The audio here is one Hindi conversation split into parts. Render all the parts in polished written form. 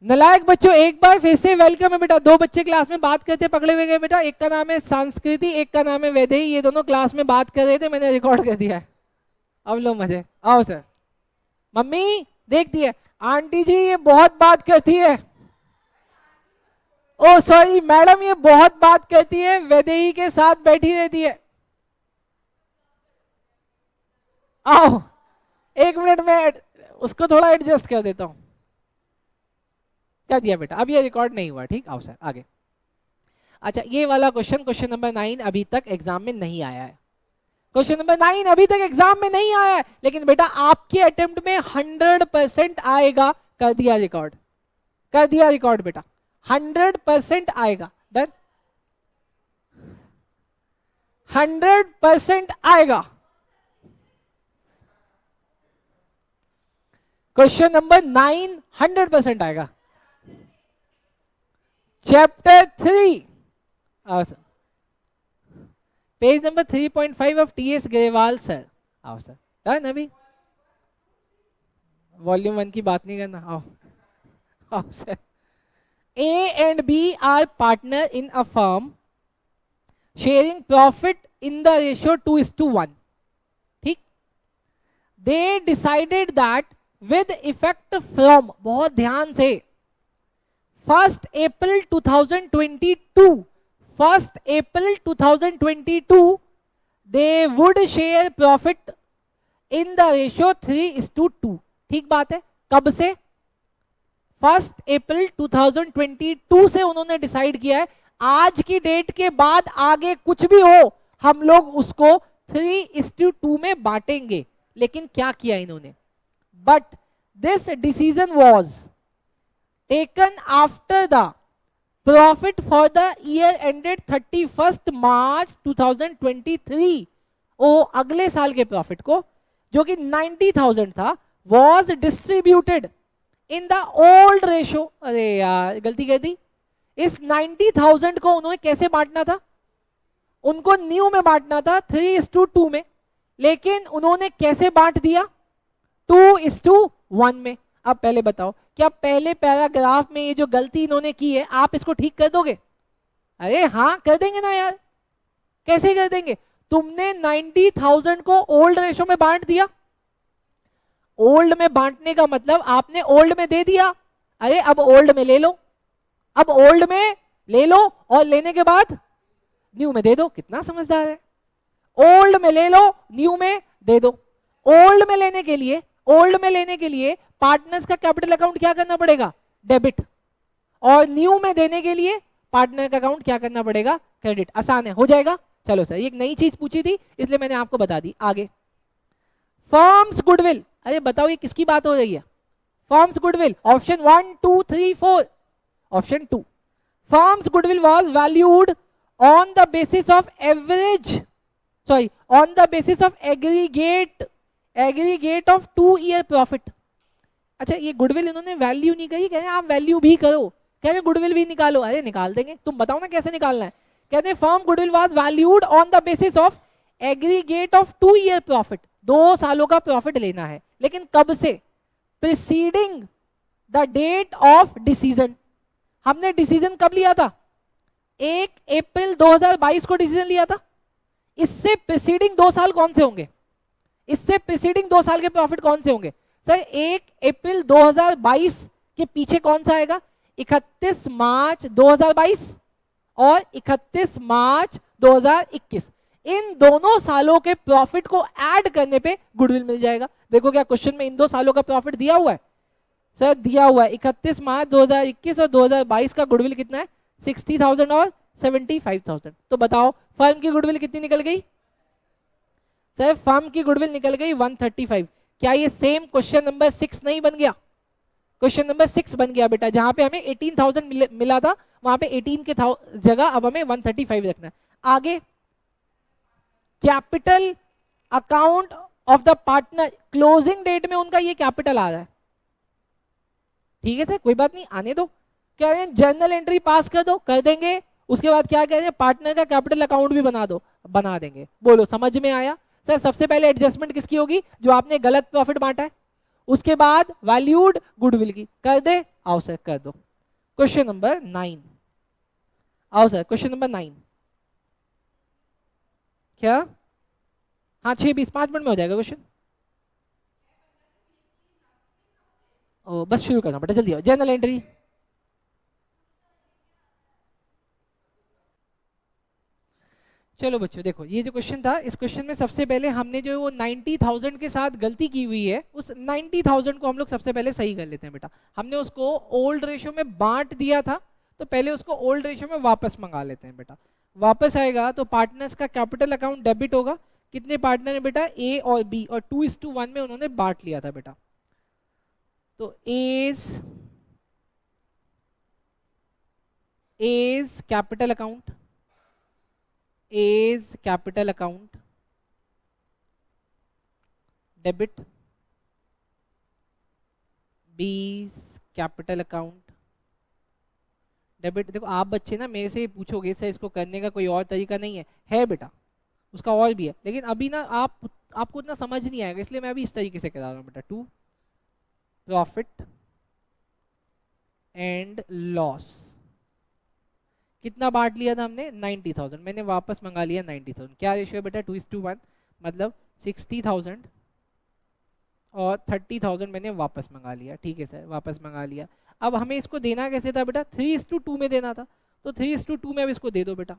नालायक बच्चों एक बार फिर से वेलकम है बेटा। दो बच्चे क्लास में बात करते पकड़े हुए गए बेटा, एक का नाम है संस्कृति, एक का नाम है वैदेही। ये दोनों क्लास में बात कर रहे थे, मैंने रिकॉर्ड कर दिया है। अब लो मजे। आओ सर। मम्मी देख दिए, आंटी जी ये बहुत बात करती है। ओ सॉरी मैडम, ये बहुत बात करती है, वैदेही के साथ बैठी रहती है। आओ एक मिनट में उसको थोड़ा एडजस्ट कर देता हूं। क्या दिया बेटा? अब ये रिकॉर्ड नहीं हुआ, ठीक। आओ सर आगे। अच्छा ये वाला क्वेश्चन नंबर 9 अभी तक एग्जाम में नहीं आया है। क्वेश्चन नंबर 9 अभी तक एग्जाम में नहीं आया है, लेकिन बेटा आपके अटेम्प्ट में 100% आएगा। कर दिया रिकॉर्ड, कर दिया रिकॉर्ड बेटा, 100% आएगा। डन, 100% आएगा। क्वेश्चन नंबर 9 100% आएगा। Chapter 3 page number 3.5 of TS Grewal sir. आओ सर। डन अभी वॉल्यूम 1 की बात नहीं करना। आओ आओ सर। A and B are partner in a firm sharing profit in the ratio 2:1. ठीक। They decided that with effect from, बहुत ध्यान से, 1st April 2022, 1st April 2022, they would share profit in the ratio 3:2. ठीक बात है। कब से? 1st April 2022 से उन्होंने डिसाइड किया है। आज की डेट के बाद आगे कुछ भी हो हम लोग उसको 3:2 में बांटेंगे। लेकिन क्या किया इन्होंने? But this decision was taken after the profit for the year ended 31st March 2023। ओ अगले साल के प्रॉफिट को, जो कि 90,000 था, was distributed in the old ratio. अरे यार गलती कर दी। इस 90,000 को उन्होंने कैसे बांटना था? उनको न्यू में बांटना था 3:2 में, लेकिन उन्होंने कैसे बांट दिया? 2:1 में। अब पहले बताओ, क्या पहले पैराग्राफ में ये जो गलती इन्होंने की है आप इसको ठीक कर दोगे? अरे हाँ कर देंगे ना यार। कैसे कर देंगे? तुमने 90,000 को ओल्ड रेशो में बांट दिया। ओल्ड में बांटने का मतलब आपने ओल्ड में दे दिया। अरे अब ओल्ड में ले लो, अब ओल्ड में ले लो और लेने के बाद न्यू में दे दो। कितना समझदार है। ओल्ड में ले लो, न्यू में दे दो। ओल्ड में लेने के लिए, ओल्ड में लेने के लिए पार्टनर्स का कैपिटल अकाउंट क्या करना पड़ेगा? डेबिट। और न्यू में देने के लिए पार्टनर का अकाउंट क्या करना पड़ेगा? क्रेडिट। आसान है, हो जाएगा। चलो सर, एक नई चीज पूछी थी इसलिए मैंने आपको बता दी। आगे, फर्म्स गुडविल। अरे बताओ ये किसकी बात हो रही है? Firms goodwill. Option 1 2 3 4। Option 2, firms goodwill was valued on the basis of average, sorry on the basis of aggregate of 2 year profit. अच्छा ये गुडविल इन्होंने वैल्यू नहीं कही, कह रहे आप वैल्यू भी करो, कह रहे गुडविल भी निकालो। अरे निकाल देंगे, तुम बताओ ना कैसे निकालना है। कहते हैं firm goodwill was valued on the basis of aggregate of 2 year profit. 2 सालों का प्रॉफिट लेना है, लेकिन कब से? Preceding the date of decision. हमने डिसीजन कब लिया था? 1 अप्रैल 2022 को डिसीजन लिया था। इससे प्रीसीडिंग 2 साल कौन से होंगे? इससे प्रीसीडिंग 2 साल के प्रॉफिट कौन से होंगे? सर 1 अप्रैल 2022 के पीछे कौन सा आएगा? 31 मार्च 2022 और 31 मार्च 2021। इन दोनों सालों के प्रॉफिट को ऐड करने पे गुडविल मिल जाएगा। देखो क्या क्वेश्चन में इन 2 सालों का प्रॉफिट दिया हुआ है? सर दिया हुआ है 31 मार्च 2021 और 2022 का गुडविल कितना है? 60,000 और 75,000। तो बताओ फर्म की गुडविल कितनी निकल गई? सर फर्म की गुडविल निकल गई 135। क्या ये सेम क्वेश्चन नंबर 6 नहीं बन गया? क्वेश्चन नंबर 6 बन गया बेटा, जहां पे हमें 18,000 मिला था, वहां पे 18 के जगह अब हमें 135 रखना है। आगे, capital account of the partner, closing date में उनका ये कैपिटल आ रहा है। ठीक है सर, कोई बात नहीं, आने दो। कह रहे हैं जर्नल एंट्री पास कर दो, कर देंगे। उसके बाद क्या कह रहे हैं? पार्टनर का कैपिटल अकाउंट भी बना दो, बना देंगे। बोलो समझ में आया? सर सबसे पहले एडजस्टमेंट किसकी होगी? जो आपने गलत प्रॉफिट बांटा है उसके बाद वैल्यूड गुडविल की कर दे। आओ सर कर दो। Question number 9। आओ सर क्वेश्चन नंबर 9। क्या? हाँ 6:20, 5 मिनट में हो जाएगा क्वेश्चन। ओ बस शुरू करना बेटा, जल्दी आओ। Journal entry. चलो बच्चों देखो, ये जो क्वेश्चन था, इस क्वेश्चन में सबसे पहले हमने जो वो 90,000 के साथ गलती की हुई है, उस 90,000 को हम लोग सबसे पहले सही कर लेते हैं बेटा। हमने उसको ओल्ड रेशियो में बांट दिया था, तो पहले उसको ओल्ड रेशियो में वापस मंगा लेते हैं बेटा। वापस आएगा तो पार्टनर्स का कैपिटल अकाउंट डेबिट होगा। कितने पार्टनर है बेटा? ए और बी, और 2:1 में उन्होंने बांट लिया था बेटा। तो A's capital account, A's capital account debit, B's capital account debit. देखो आप बच्चे ना मेरे से ही पूछोगे सर इसको करने का कोई और तरीका नहीं है बेटा, उसका और भी है, लेकिन अभी ना आपको इतना समझ नहीं आएगा, इसलिए मैं अभी इस तरीके से करा रहा हूँ बेटा। टू प्रॉफिट एंड लॉस, कितना बांट लिया था हमने? 90,000, मैंने वापस मंगा लिया 90,000। क्या रेशियो है बेटा? 2:1, मतलब 60,000 और 30,000 मैंने वापस मंगा लिया। ठीक है सर, वापस मंगा लिया। अब हमें इसको देना कैसे था बेटा? 3:2 में देना था, तो 3:2 में अब इसको दे दो बेटा।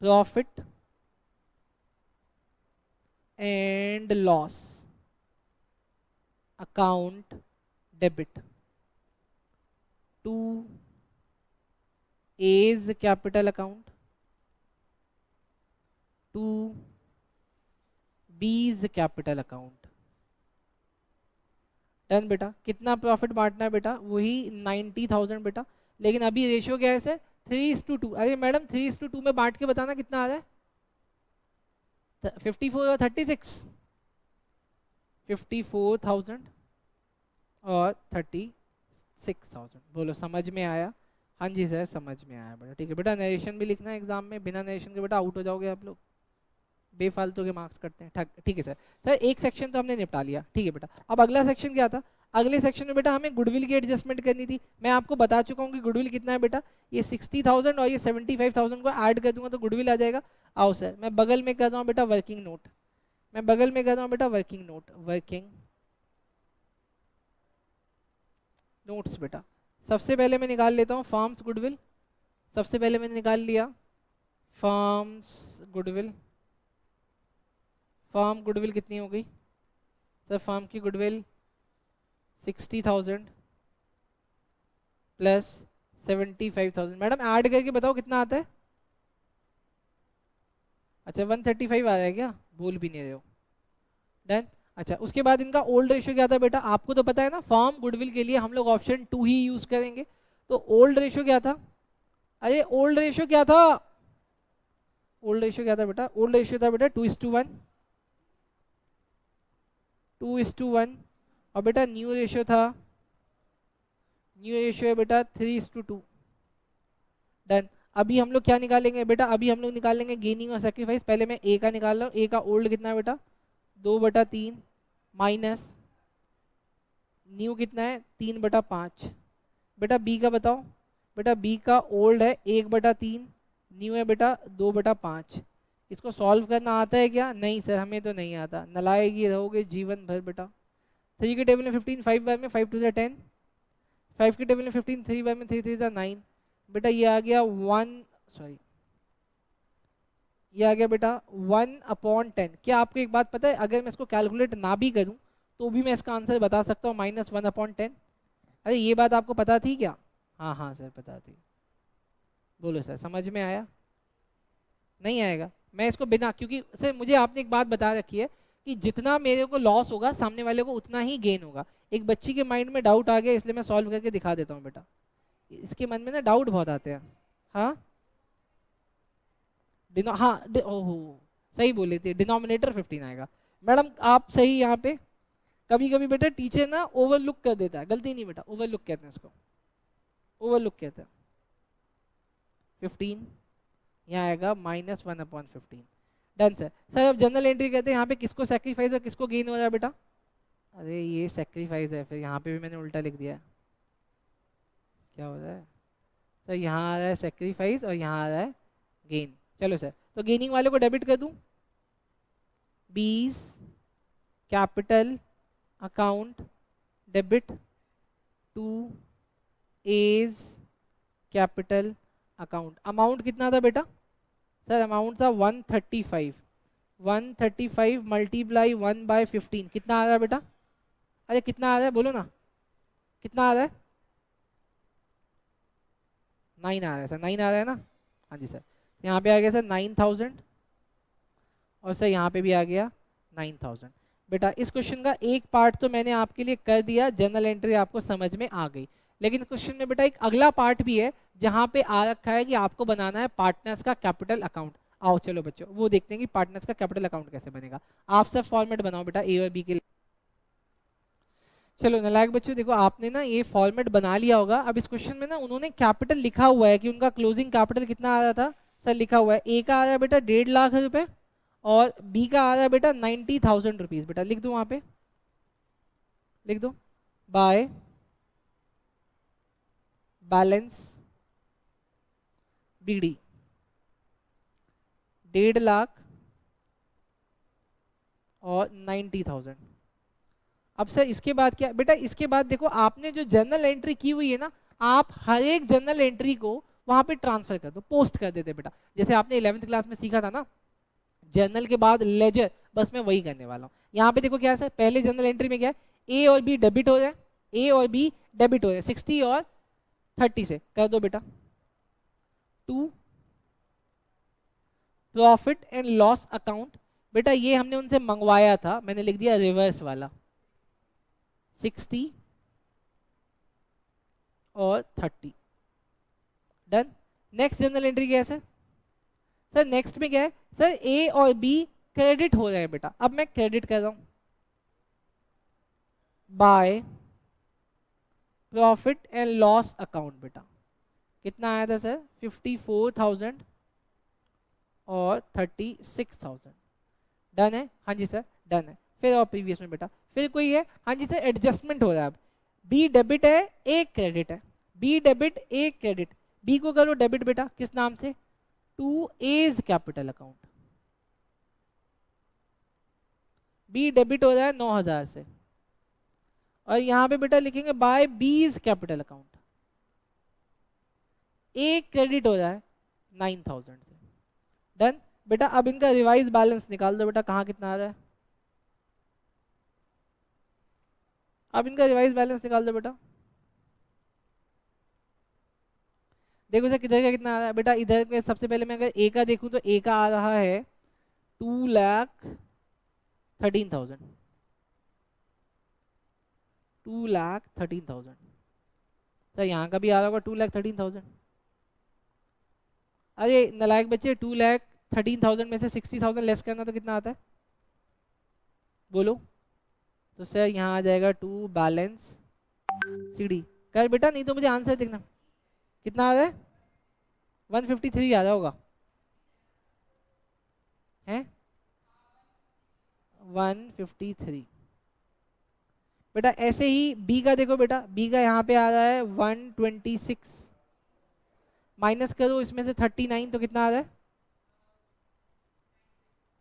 Profit and loss account debit to A's capital account to B's capital account. Done बेटा। कितना प्रॉफिट बांटना है बेटा? वही 90,000 बेटा, लेकिन अभी रेशियो क्या है सर? 3:2। अरे मैडम 3:2 में बांट के बताना कितना आ रहा है? 54 और 36, 54,000 और 36,000। बोलो समझ में आया? हाँ जी सर समझ में आया बेटा। ठीक है बेटा, नरेशन भी लिखना है एग्जाम में, बिना नरेशन के बेटा आउट हो जाओगे आप लोग, बेफालतू के मार्क्स करते हैं। ठीक है सर। सर एक सेक्शन तो हमने निपटा लिया, ठीक है बेटा। अब अगला सेक्शन क्या था? अगले सेक्शन में बेटा हमें गुडविल की एडजस्टमेंट करनी थी। मैं आपको बता चुका हूँ कि गुडविल कितना है बेटा, ये 60,000 और ये 75,000 को ऐड कर दूंगा तो गुडविल आ जाएगा। आओ सर मैं बगल में कर रहा हूँ बेटा वर्किंग नोट, मैं बगल में कर रहा हूँ बेटा वर्किंग नोट, वर्किंग नोट्स बेटा। सबसे पहले मैं निकाल लेता हूँ फर्म्स गुडविल। सबसे पहले मैंने निकाल लिया फर्म्स गुडविल। फर्म गुडविल कितनी हो गई सर? फर्म की गुडविल 60,000 प्लस 75,000। मैडम ऐड करके बताओ कितना आता है? अच्छा 135 आ रहा है क्या? बोल भी नहीं रहे हो। डन। अच्छा उसके बाद इनका ओल्ड रेशियो क्या था बेटा? आपको तो पता है ना, फर्म गुडविल के लिए हम लोग ऑप्शन 2 ही यूज करेंगे। तो ओल्ड रेशियो क्या था? अरे ओल्ड रेशियो क्या था? ओल्ड रेशियो क्या था बेटा? ओल्ड रेशियो था बेटा 2:1, 2:1। और बेटा न्यू रेशियो था, न्यू रेशियो है बेटा 3:2। डन। अभी हम लोग क्या निकालेंगे बेटा? अभी हम लोग निकालेंगे गेनिंग और सेक्रीफाइस। पहले मैं ए का निकाल रहा हूँ। ए का ओल्ड कितना है बेटा? 2/3 माइनस न्यू कितना है? 3/5। बेटा बी का बताओ। बेटा बी का ओल्ड है 1/3, न्यू है बेटा 2/5। इसको सॉल्व करना आता है क्या? नहीं सर हमें तो नहीं आता। नालायक ही रहोगे जीवन भर बेटा। 3 के टेबल में 15, 5 बार में 5 2 10, 5 के टेबल में 15, 3 बार में 3 3 9। बेटा ये आ गया 1, सॉरी ये आ गया बेटा 1/10। क्या आपको एक बात पता है, अगर मैं इसको कैलकुलेट ना भी करूं तो भी मैं इसका आंसर बता सकता हूँ -1/10। अरे ये बात आपको पता थी क्या? हाँ हाँ सर पता थी। बोलो सर समझ में आया? नहीं आएगा? मैं इसको बिना, क्योंकि सर मुझे आपने एक बात बता रखी है कि जितना मेरे को लॉस होगा सामने वाले को उतना ही गेन होगा। एक बच्ची के माइंड में डाउट आ गया, इसलिए मैं सॉल्व करके दिखा देता हूँ बेटा। इसके मन में ना डाउट बहुत आते हैं। हाँ हाँ ओहो सही बोले थे, डिनोमिनेटर 15 आएगा। मैडम आप सही यहाँ पे। कभी कभी बेटा टीचर ना ओवरलुक कर देता है, गलती नहीं बेटा, ओवरलुक कहते हैं इसको, ओवरलुक कहते हैं। 15 यहाँ आएगा -1/15। Done sir. सर अब जनरल एंट्री कहते हैं यहाँ पे किसको सेक्रीफाइस और किसको गेन हो रहा है बेटा? अरे ये सेक्रीफाइस है, फिर यहाँ पे भी मैंने उल्टा लिख दिया। क्या हो रहा है सर, यहाँ आ रहा है सेक्रीफाइस और यहाँ आ रहा है गेन। चलो सर, तो गेनिंग वाले को डेबिट कर दूं, B's capital account debit to A's capital account. Amount कितना था बेटा सर? अमाउंट था 135। 135 मल्टीप्लाई 1/15 कितना आ रहा है बेटा? अरे कितना आ रहा है बोलो ना, कितना आ रहा है? 9 आ रहा है सर, 9 आ रहा है ना? हाँ जी सर, यहाँ पे आ गया सर 9000 और सर यहाँ पे भी आ गया 9000। बेटा इस क्वेश्चन का एक पार्ट तो मैंने आपके लिए कर दिया, जनरल एंट्री आपको समझ में आ गई। लेकिन क्वेश्चन में बेटा एक अगला पार्ट भी है जहाँ पे आ रखा है कि आपको बनाना है पार्टनर्स का कैपिटल अकाउंट। आओ चलो बच्चों वो देखते हैं कि पार्टनर्स का कैपिटल अकाउंट कैसे बनेगा। आप सब फॉर्मेट बनाओ बेटा ए और बी के लिए। चलो नालायक बच्चों, देखो आपने ना ये फॉर्मेट बना लिया होगा। अब इस क्वेश्चन में ना उन्होंने कैपिटल लिखा हुआ है कि उनका क्लोजिंग कैपिटल कितना आ रहा था सर, लिखा हुआ है ए का आ रहा है बेटा 1.5 लाख रुपए और बी का आ रहा है बेटा 90,000 रुपीज। बेटा लिख दो वहां पे, लिख दो बाय बैलेंस बीडी 1.5 लाख और 90,000। अब सर इसके बाद क्या बेटा? इसके बाद देखो आपने जो जर्नल एंट्री की हुई है ना, आप हर एक जर्नल एंट्री को वहां पे ट्रांसफर कर दो, पोस्ट कर देते बेटा। जैसे आपने 11th क्लास में सीखा था ना, जर्नल के बाद लेजर, बस मैं वही करने वाला हूँ। यहाँ पे देखो क्या है सर, पहले जर्नल एंट्री में क्या है, ए और बी डेबिट हो रहे हैं, ए और बी डेबिट हो रहे हैं 60 और 30 से, कर दो बेटा। To profit and loss account, बेटा ये हमने उनसे मंगवाया था, मैंने लिख दिया रिवर्स वाला 60 और 30। डन। नेक्स्ट जर्नल एंट्री क्या है सर? सर नेक्स्ट में क्या है सर, ए और बी क्रेडिट हो रहे हैं बेटा। अब मैं क्रेडिट कर रहा हूं by profit and loss account. बेटा कितना आया था सर? 54,000 और 36,000। डन है? हाँ जी सर डन है। फिर और प्रीवियस में बेटा फिर कोई है? हाँ जी सर एडजस्टमेंट हो रहा है। अब बी डेबिट है, ए क्रेडिट है, B debit A credit, B को करो डेबिट बेटा, किस नाम से? To A's capital account. B debit हो रहा है 9,000 से और यहां पे बेटा लिखेंगे बाय बीज कैपिटल अकाउंट। ए क्रेडिट हो रहा है 9,000 से। डन बेटा। अब इनका रिवाइज बैलेंस निकाल दो बेटा, कहाँ कितना आ रहा है? अब इनका रिवाइज बैलेंस निकाल दो बेटा। देखो सर किधर का कितना आ रहा है बेटा? इधर में सबसे पहले मैं अगर ए का देखूं तो ए का आ रहा है 2,13,000। 2,13,000 सर, यहाँ का भी आ रहा होगा 2,13,000। अरे नालायक बच्चे, 2,13,000 में से 60,000 लेस करना तो कितना आता है बोलो? तो सर यहाँ आ जाएगा 2 बैलेंस सीडी। कर बेटा, नहीं तो मुझे आंसर देखना कितना आ रहा है? 153 आ रहा होगा है 153 बेटा। ऐसे ही बी का देखो बेटा, बी का यहाँ पे आ रहा है 126, माइनस करो इसमें से 39 तो कितना आ रहा है?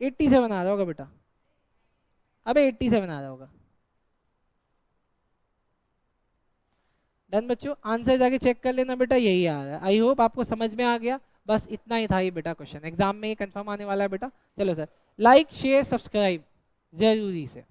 87 आ रहा होगा बेटा। अबे 87 आ रहा होगा। डन बच्चों, आंसर जाके चेक कर लेना बेटा, यही आ रहा है। आई होप आपको समझ में आ गया। बस इतना ही था ये बेटा क्वेश्चन, एग्जाम में ये कंफर्म आने वाला है बेटा। चलो सर, लाइक शेयर सब्सक्राइब जरूरी से।